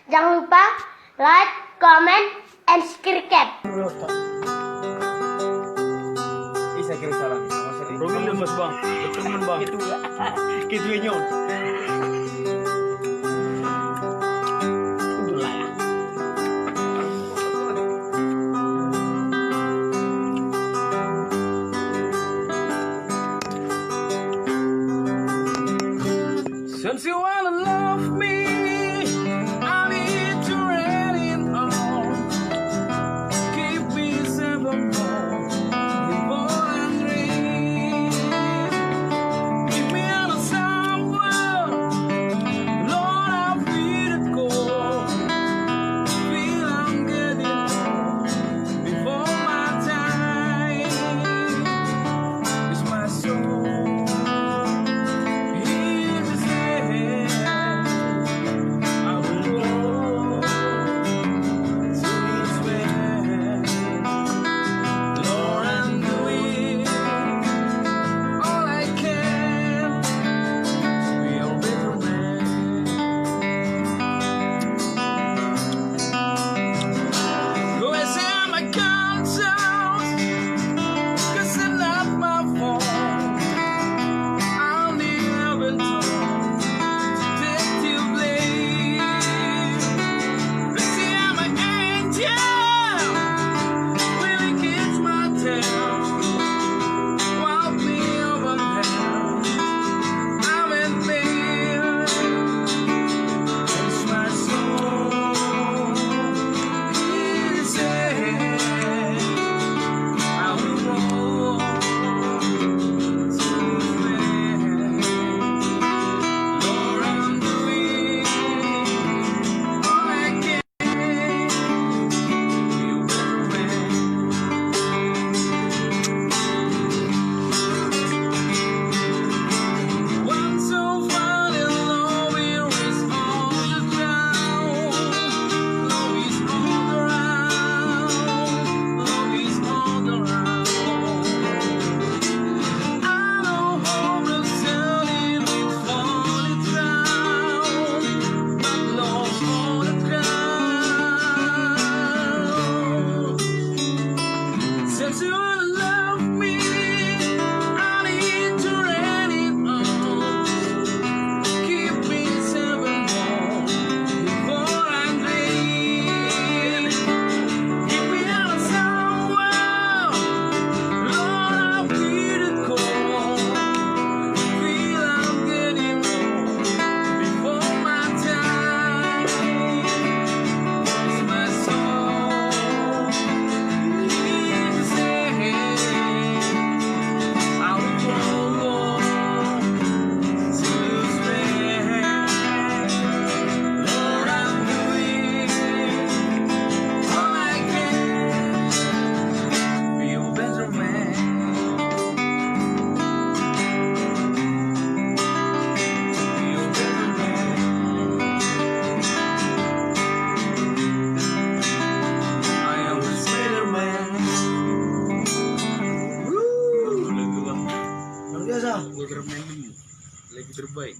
Jangan lupa like, comment, and subscribe. Isa kira salah nih sama sering. Robin lemes bang, temen bang. Gitu lah. Gitu ya nyon. Udah lah ya. Since you wanna love me, I need to let it on. Keep me simple before I dream. Give me out of somewhere, Lord, I feel it go. Feel I'm getting old before my time. It's my soul. Since you wanna love me, I need to let it on. Keep me seven more before I dream. Give me out of somewhere, Lord, I feel it cold. Feel I'm getting old before my time. It's my soul. Biasa. Ultraman lagi terbaik.